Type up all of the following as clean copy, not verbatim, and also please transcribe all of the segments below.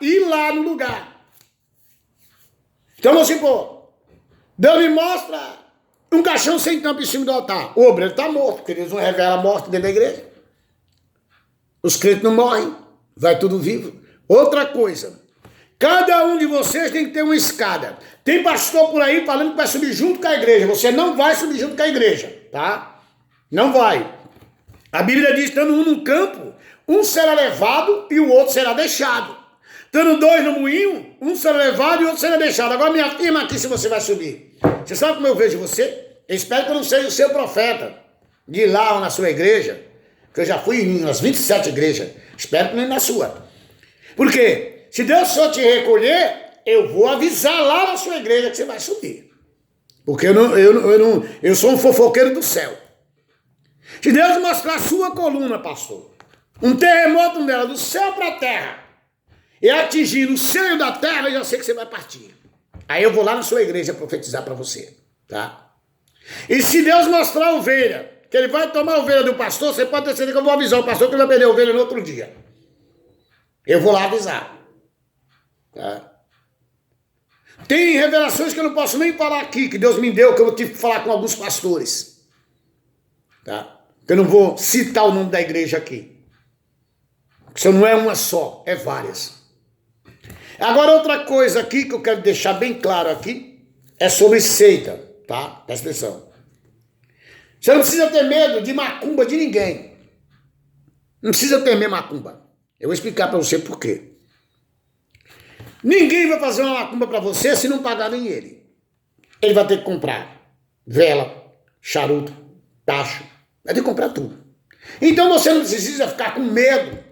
ir lá no lugar. Então, vamos supor, Deus me mostra um caixão sem tampa em cima do altar. O obreiro está morto, porque Deus não revela a morte dentro da igreja. Os crentes não morrem, vai tudo vivo. Outra coisa, cada um de vocês tem que ter uma escada. Tem pastor por aí falando que vai subir junto com a igreja. Você não vai subir junto com a igreja, tá? Não vai. A Bíblia diz, estando um no campo, um será levado e o outro será deixado. Estando dois no moinho, um será levado e o outro será deixado. Agora me afirma aqui se você vai subir. Você sabe como eu vejo você? Eu espero que eu não seja o seu profeta de ir lá na sua igreja, que eu já fui em umas 27 igrejas. Espero que nem na sua. Por quê? Se Deus só te recolher, eu vou avisar lá na sua igreja que você vai subir. Porque eu sou um fofoqueiro do céu. Se Deus mostrar a sua coluna, pastor, um terremoto nela, do céu para a terra, e atingir o seio da terra, eu já sei que você vai partir. Aí eu vou lá na sua igreja profetizar para você, tá? E se Deus mostrar a ovelha, que ele vai tomar a ovelha do pastor, você pode ter certeza que eu vou avisar o pastor que ele vai perder a ovelha no outro dia. Eu vou lá avisar. Tá? Tem revelações que eu não posso nem falar aqui, que Deus me deu, que eu tive que falar com alguns pastores. Tá? Eu não vou citar o nome da igreja aqui. Isso não é uma só, é várias. Agora outra coisa aqui que eu quero deixar bem claro aqui, é sobre seita, tá? Presta atenção. Você não precisa ter medo de macumba de ninguém. Não precisa temer macumba. Eu vou explicar para você por quê. Ninguém vai fazer uma macumba para você se não pagar nem ele. Ele vai ter que comprar vela, charuto, tacho. Vai ter que comprar tudo. Então você não precisa ficar com medo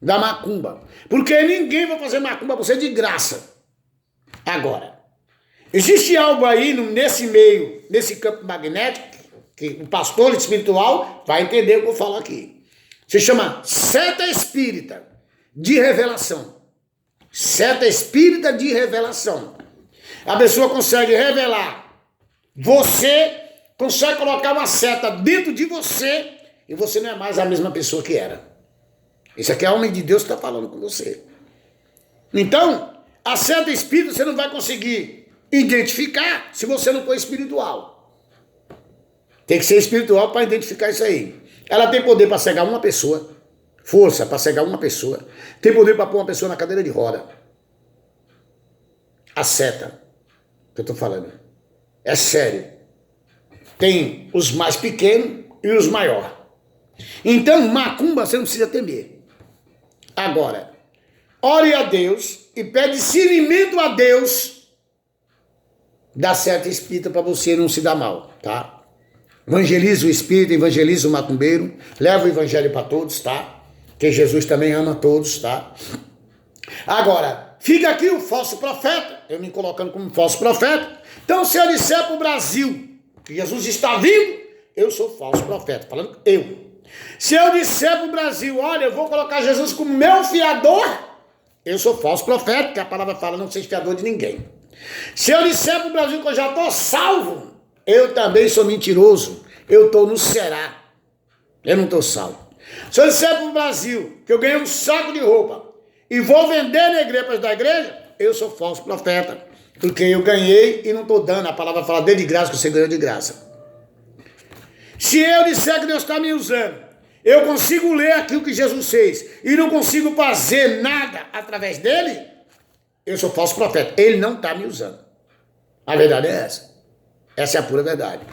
da macumba. Porque ninguém vai fazer macumba para você de graça. Agora, existe algo aí nesse meio, nesse campo magnético, que o pastor espiritual vai entender o que eu falo aqui. Se chama seta espírita de revelação. Seta espírita de revelação. A pessoa consegue revelar. Você consegue colocar uma seta dentro de você e você não é mais a mesma pessoa que era. Esse aqui é o homem de Deus que está falando com você. Então, a seta espírita você não vai conseguir identificar se você não for espiritual. Tem que ser espiritual para identificar isso aí. Ela tem poder para cegar uma pessoa. Força para cegar uma pessoa. Tem poder para pôr uma pessoa na cadeira de roda. A seta que eu estou falando. É sério. Tem os mais pequenos e os maiores. Então, macumba você não precisa temer. Agora, ore a Deus e pede discernimento a Deus da seta espírita para você não se dar mal, tá? Evangeliza o espírito, evangeliza o macumbeiro, leva o evangelho para todos, tá? Que Jesus também ama todos, tá? Agora, fica aqui o falso profeta, eu me colocando como falso profeta. Então, se eu disser para o Brasil que Jesus está vivo, eu sou falso profeta, falando eu. Se eu disser para o Brasil, olha, eu vou colocar Jesus como meu fiador, eu sou falso profeta, porque a palavra fala, não seja fiador de ninguém. Se eu disser para o Brasil que eu já estou salvo, eu também sou mentiroso. Eu estou no Será. Eu não estou salvo. Se eu disser para o Brasil que eu ganhei um saco de roupa e vou vender na igreja da igreja, eu sou falso profeta. Porque eu ganhei e não estou dando. A palavra fala, dê de graça que você ganhou de graça. Se eu disser que Deus está me usando, eu consigo ler aquilo que Jesus fez e não consigo fazer nada através dele, eu sou falso profeta. Ele não está me usando. A verdade é essa. Essa é a pura verdade.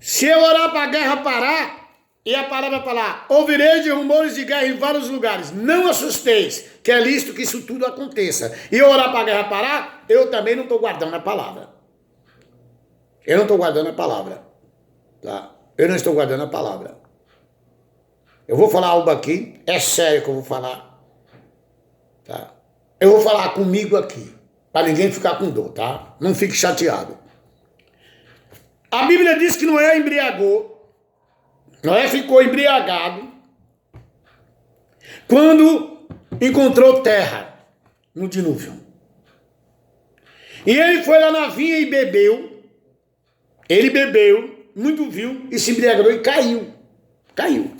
Se eu orar para a guerra parar, e a palavra falar, ouvirei de rumores de guerra em vários lugares, não assusteis, que é lícito que isso tudo aconteça. E eu orar para a guerra parar, eu também não estou guardando a palavra. Eu não estou guardando a palavra. Tá? Eu não estou guardando a palavra. Eu vou falar algo aqui, é sério que eu vou falar. Tá? Eu vou falar comigo aqui, para ninguém ficar com dor, tá? Não fique chateado. A Bíblia diz que Noé embriagou. Noé ficou embriagado quando encontrou terra no dilúvio. E ele foi lá na vinha e bebeu. Ele bebeu, muito viu, e se embriagou e caiu. Caiu.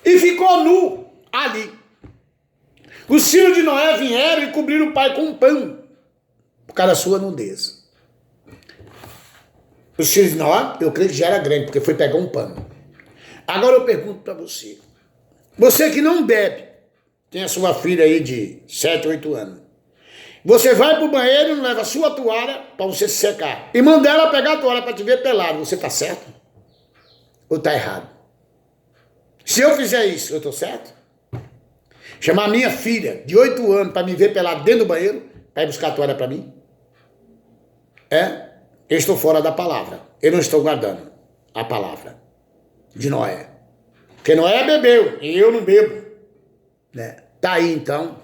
E ficou nu ali. Os filhos de Noé vieram e cobriram o pai com um pano, por causa da sua nudez. Os filhos de Noé, eu creio que já era grande, porque foi pegar um pano. Agora eu pergunto para você. Você que não bebe, tem a sua filha aí de 7, 8 anos. Você vai pro banheiro e não leva a sua toalha para você se secar. E manda ela pegar a toalha para te ver pelado. Você tá certo? Ou tá errado? Se eu fizer isso, eu tô certo? Chamar minha filha de 8 anos para me ver pelado dentro do banheiro, para ir buscar a toalha para mim? Eu estou fora da palavra. Eu não estou guardando a palavra de Noé. Porque Noé bebeu e eu não bebo. Né? Tá aí então.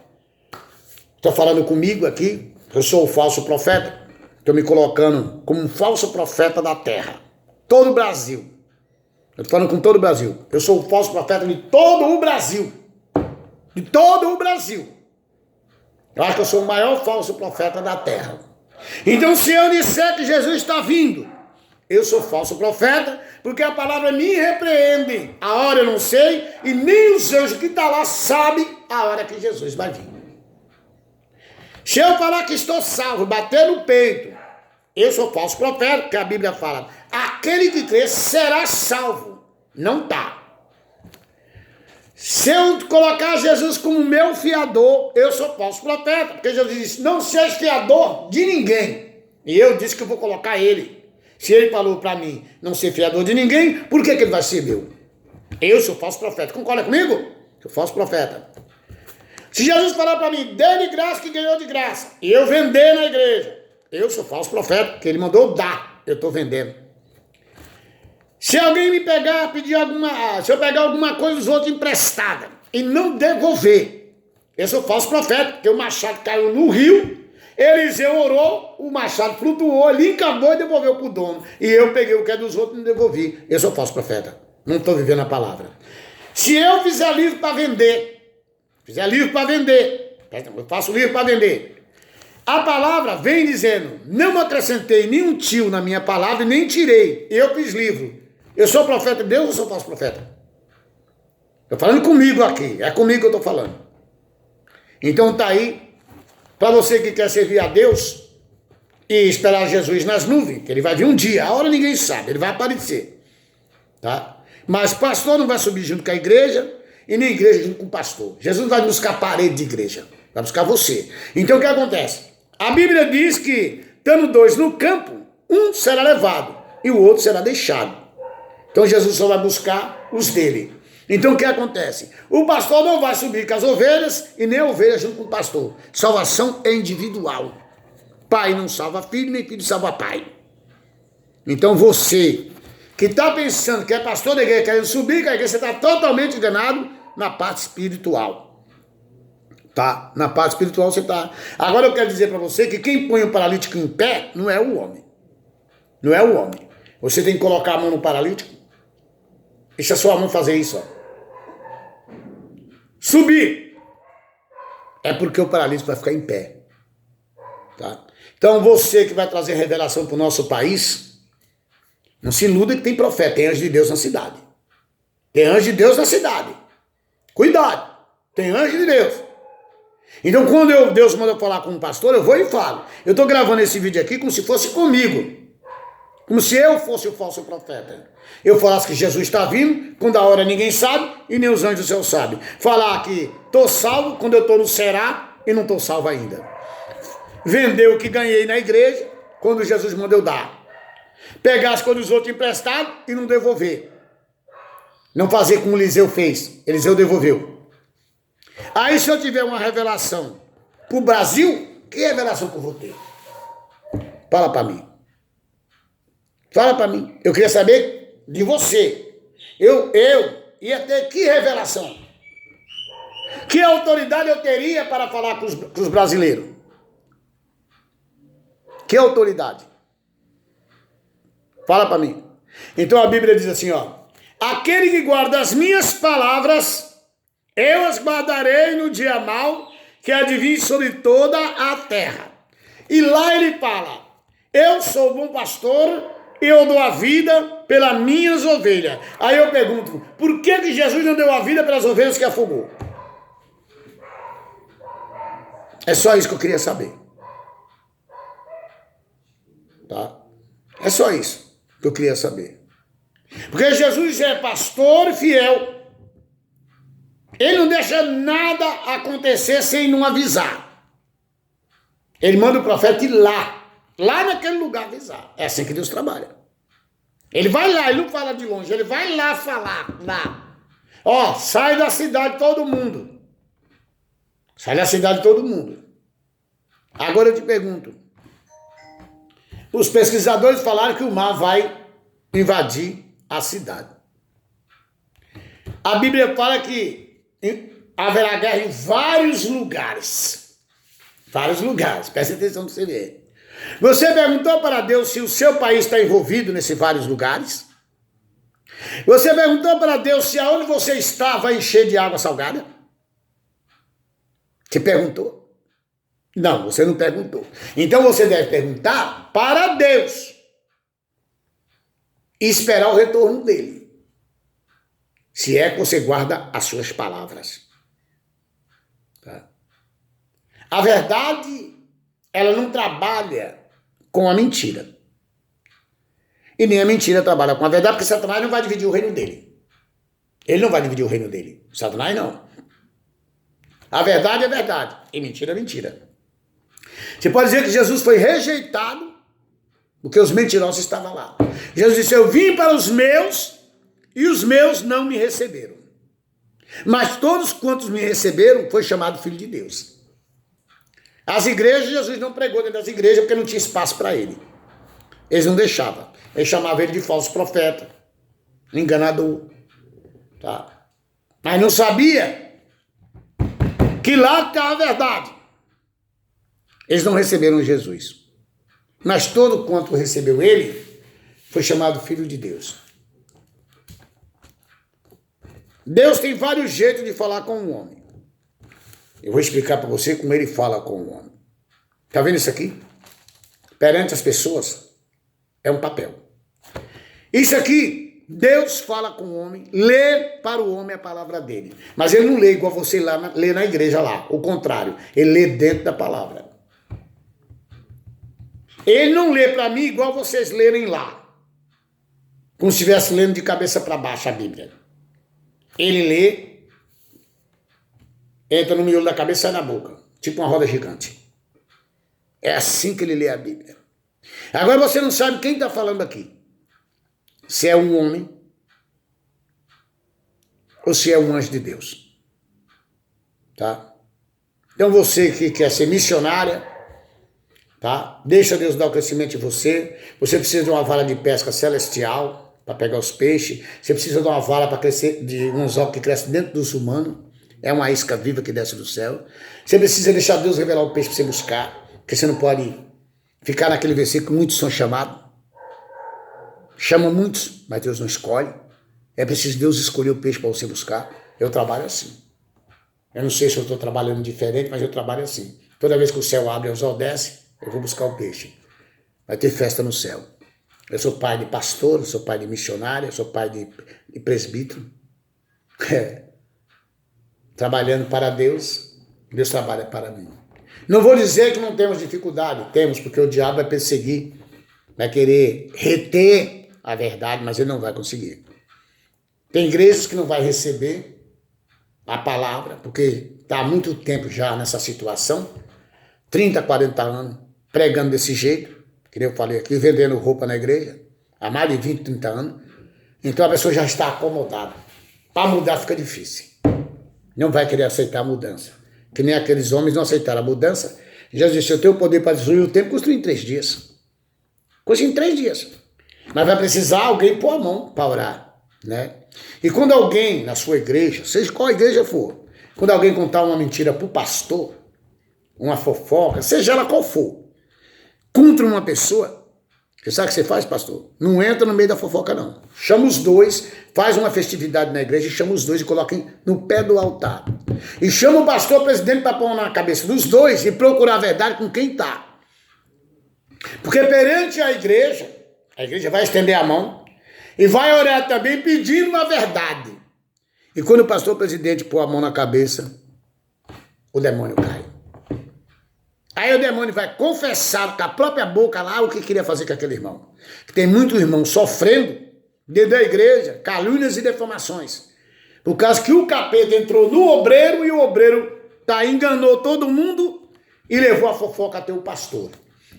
Estou falando comigo aqui. Eu sou o falso profeta. Estou me colocando como um falso profeta da terra. Todo o Brasil. Eu estou falando com todo o Brasil. Eu sou o falso profeta de todo o Brasil. De todo o Brasil. Eu acho que eu sou o maior falso profeta da terra. Então, se eu disser que Jesus está vindo, eu sou falso profeta, porque a palavra me repreende. A hora eu não sei, e nem os anjos que estão lá sabem a hora que Jesus vai vir. Se eu falar que estou salvo, bater no peito, eu sou falso profeta, porque a Bíblia fala, aquele que crê será salvo. Não está. Se eu colocar Jesus como meu fiador, eu sou falso profeta, porque Jesus disse, não seja fiador de ninguém. E eu disse que eu vou colocar ele. Se ele falou para mim não ser fiador de ninguém, por que ele vai ser meu? Eu sou falso profeta. Concorda comigo? Sou falso profeta. Se Jesus falar para mim, dê de graça que ganhou de graça, e eu vender na igreja, eu sou falso profeta, porque ele mandou dar, eu estou vendendo. Se alguém me pegar, se eu pegar alguma coisa dos outros emprestada e não devolver, eu sou falso profeta, porque o machado caiu no rio, Eliseu orou, o machado flutuou, ele acabou e devolveu para o dono. E eu peguei o que é dos outros e não devolvi. Eu sou falso profeta, não estou vivendo a palavra. Se eu fizer livro para vender, eu faço livro para vender, a palavra vem dizendo, não acrescentei nenhum tio na minha palavra e nem tirei, eu fiz livro. Eu sou profeta de Deus ou sou falso profeta? Estou falando comigo aqui, é comigo que eu estou falando. Então tá aí, para você que quer servir a Deus e esperar Jesus nas nuvens, que ele vai vir um dia, a hora ninguém sabe, ele vai aparecer. Tá? Mas pastor não vai subir junto com a igreja e nem igreja junto com o pastor. Jesus não vai buscar parede de igreja, vai buscar você. Então o que acontece? A Bíblia diz que, estando dois no campo, um será levado e o outro será deixado. Então Jesus só vai buscar os dele. Então o que acontece? O pastor não vai subir com as ovelhas e nem a ovelha junto com o pastor. Salvação é individual. Pai não salva filho, nem filho salva pai. Então você que está pensando que é pastor da igreja, querendo subir com a igreja, você está totalmente enganado na parte espiritual. Tá? Na parte espiritual você está. Agora eu quero dizer para você que quem põe o paralítico em pé não é o homem. Não é o homem. Você tem que colocar a mão no paralítico. Deixa a sua mão fazer isso. Ó. Subir. É porque o paralítico vai ficar em pé. Tá? Então você que vai trazer revelação para o nosso país, não se iluda que tem profeta, tem anjo de Deus na cidade. Tem anjo de Deus na cidade. Cuidado. Tem anjo de Deus. Então quando Deus manda eu falar com um pastor, eu vou e falo. Eu estou gravando esse vídeo aqui como se fosse comigo. Como se eu fosse o falso profeta. Eu falasse que Jesus está vindo, quando a hora ninguém sabe, e nem os anjos do céu sabem. Falar que estou salvo, quando eu estou no será, e não estou salvo ainda. Vender o que ganhei na igreja, quando Jesus mandou dar. Pegar as coisas dos outros emprestados e não devolver. Não fazer como Eliseu fez. Eliseu devolveu. Aí se eu tiver uma revelação para o Brasil, que revelação que eu vou ter? Fala para mim. Fala para mim. Eu queria saber de você. Eu ia ter que revelação? Que autoridade eu teria para falar com os brasileiros? Que autoridade? Fala para mim. Então a Bíblia diz assim, ó. Aquele que guarda as minhas palavras, eu as guardarei no dia mau, que há de vir sobre toda a terra. E lá ele fala, eu sou bom pastor, eu dou a vida pelas minhas ovelhas. Aí eu pergunto, por que Jesus não deu a vida pelas ovelhas que afogou? É só isso que eu queria saber. Tá? É só isso que eu queria saber. Porque Jesus é pastor fiel. Ele não deixa nada acontecer sem não avisar. Ele manda o profeta ir lá naquele lugar avisar. É assim que Deus trabalha. Ele vai lá, ele não fala de longe, ele vai lá falar, lá. Ó, sai da cidade todo mundo. Sai da cidade todo mundo. Agora eu te pergunto. Os pesquisadores falaram que o mar vai invadir a cidade. A Bíblia fala que haverá guerra em vários lugares. Vários lugares. Presta atenção para você ver. Você perguntou para Deus se o seu país está envolvido nesses vários lugares? Você perguntou para Deus se aonde você está vai encher de água salgada? Você perguntou? Não, você não perguntou. Então você deve perguntar para Deus e esperar o retorno dele. Se é que você guarda as suas palavras. Tá? A verdade, ela não trabalha com a mentira. E nem a mentira trabalha com a verdade, porque Satanás não vai dividir o reino dele. Ele não vai dividir o reino dele. Satanás não. A verdade é verdade. E mentira é mentira. Você pode dizer que Jesus foi rejeitado porque os mentirosos estavam lá. Jesus disse, eu vim para os meus e os meus não me receberam. Mas todos quantos me receberam foi chamado filho de Deus. As igrejas, Jesus não pregou dentro das igrejas porque não tinha espaço para ele. Eles não deixavam. Eles chamavam ele de falso profeta, enganador. Tá? Mas não sabia que lá está a verdade. Eles não receberam Jesus. Mas todo quanto recebeu ele foi chamado filho de Deus. Deus tem vários jeitos de falar com o homem. Eu vou explicar para você como ele fala com o homem. Está vendo isso aqui? Perante as pessoas, é um papel. Isso aqui, Deus fala com o homem, lê para o homem a palavra dele. Mas ele não lê igual você lê na igreja lá. O contrário, ele lê dentro da palavra. Ele não lê para mim igual vocês lerem lá. Como se estivesse lendo de cabeça para baixo a Bíblia. Ele lê, entra no miolo da cabeça e sai na boca. Tipo uma roda gigante. É assim que ele lê a Bíblia. Agora você não sabe quem está falando aqui. Se é um homem ou se é um anjo de Deus. Tá? Então você que quer ser missionária, tá? Deixa Deus dar o crescimento em você. Você precisa de uma vara de pesca celestial para pegar os peixes. Você precisa de uma vara para crescer, de um anzol que cresce dentro dos humanos. É uma isca viva que desce do céu. Você precisa deixar Deus revelar o peixe para você buscar. Porque você não pode ficar naquele versículo, muitos são chamados. Chama muitos, mas Deus não escolhe. É preciso Deus escolher o peixe para você buscar. Eu trabalho assim. Eu não sei se eu estou trabalhando diferente, mas eu trabalho assim. Toda vez que o céu abre e o anzol desce, eu vou buscar o peixe. Vai ter festa no céu. Eu sou pai de pastor, eu sou pai de missionário, eu sou pai de presbítero. Trabalhando para Deus, Deus trabalha para mim. Não vou dizer que não temos dificuldade, temos, porque o diabo vai perseguir, vai querer reter a verdade, mas ele não vai conseguir. Tem igrejas que não vai receber a palavra, porque está há muito tempo já nessa situação, 30, 40 anos, pregando desse jeito, que eu falei aqui, vendendo roupa na igreja, há mais de 20, 30 anos. Então a pessoa já está acomodada. Para mudar fica difícil. Não vai querer aceitar a mudança. Que nem aqueles homens não aceitaram a mudança. Jesus disse, eu tenho o poder para destruir o tempo, construir em 3 dias. Construir em 3 dias. Mas vai precisar alguém pôr a mão para orar, né? E quando alguém na sua igreja, seja qual igreja for, quando alguém contar uma mentira para o pastor, uma fofoca, seja ela qual for, contra uma pessoa, você sabe o que você faz, pastor? Não entra no meio da fofoca, não. Chama os dois, faz uma festividade na igreja, chama os dois e coloca no pé do altar. E chama o pastor, o presidente, para pôr na cabeça dos dois e procurar a verdade com quem está. Porque perante a igreja vai estender a mão e vai orar também pedindo uma verdade. E quando o pastor, o presidente, pôr a mão na cabeça, o demônio cai. Aí o demônio vai confessar com a própria boca lá o que queria fazer com aquele irmão. Tem muito irmão sofrendo dentro da igreja, calúnias e defamações. Por causa que o capeta entrou no obreiro e o obreiro enganou todo mundo e levou a fofoca até o pastor.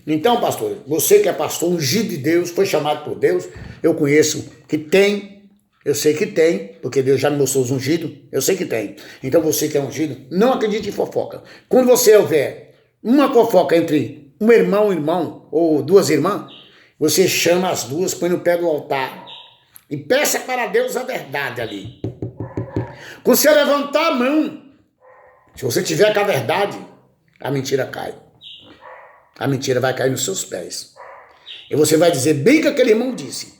Então, pastor, você que é pastor, ungido de Deus, foi chamado por Deus, eu conheço que tem, eu sei que tem, porque Deus já me mostrou os ungidos, eu sei que tem. Então você que é ungido, não acredite em fofoca. Quando você houver uma fofoca entre um irmão, ou duas irmãs, você chama as duas, põe no pé do altar e peça para Deus a verdade ali. Quando você levantar a mão, se você tiver com a verdade, a mentira cai. A mentira vai cair nos seus pés. E você vai dizer bem que aquele irmão disse,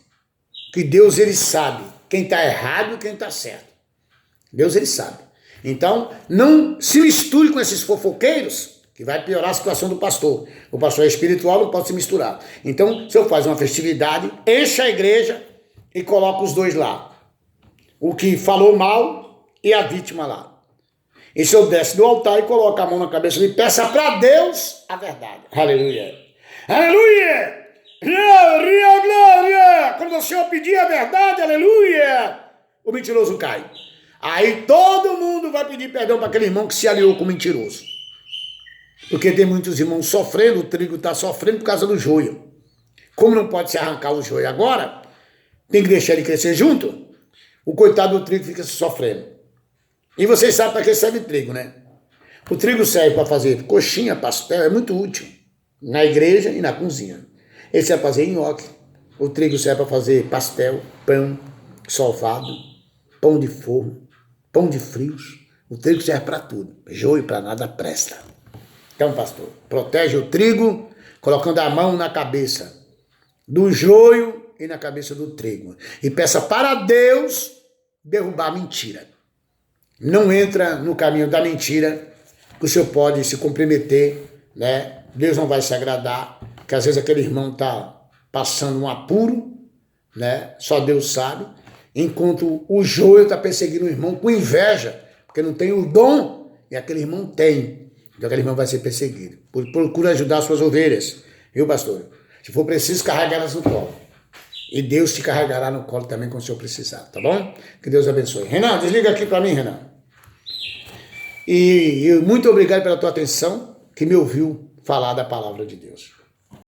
que Deus ele sabe quem está errado e quem está certo. Deus ele sabe. Então, não se misture com esses fofoqueiros, que vai piorar a situação do pastor. O pastor é espiritual, não pode se misturar. Então, se eu faço uma festividade, enche a igreja e coloca os dois lá. O que falou mal e a vítima lá. E se eu desce do altar e coloco a mão na cabeça e peça para Deus a verdade. Aleluia. Aleluia. Glória, glória. Quando o Senhor pedir a verdade, aleluia, o mentiroso cai. Aí todo mundo vai pedir perdão para aquele irmão que se aliou com o mentiroso. Porque tem muitos irmãos sofrendo, o trigo está sofrendo por causa do joio. Como não pode se arrancar o joio agora, tem que deixar ele crescer junto, o coitado do trigo fica sofrendo. E vocês sabem para que serve trigo, né? O trigo serve para fazer coxinha, pastel, é muito útil. Na igreja e na cozinha. Ele serve para fazer nhoque. O trigo serve para fazer pastel, pão, sovado, pão de forno, pão de frios. O trigo serve para tudo. Joio para nada presta. Então, pastor, protege o trigo colocando a mão na cabeça do joio e na cabeça do trigo. E peça para Deus derrubar a mentira. Não entra no caminho da mentira, que o senhor pode se comprometer, né? Deus não vai se agradar, que às vezes aquele irmão está passando um apuro, né? Só Deus sabe, enquanto o joio está perseguindo o irmão com inveja, porque não tem o dom, e aquele irmão tem. Então aquele irmão vai ser perseguido. Procura ajudar as suas ovelhas, viu, pastor? Se for preciso, carregá-las no colo. E Deus te carregará no colo também quando o senhor precisar, tá bom? Que Deus abençoe. Renan, desliga aqui para mim, Renan. E muito obrigado pela tua atenção, que me ouviu falar da palavra de Deus.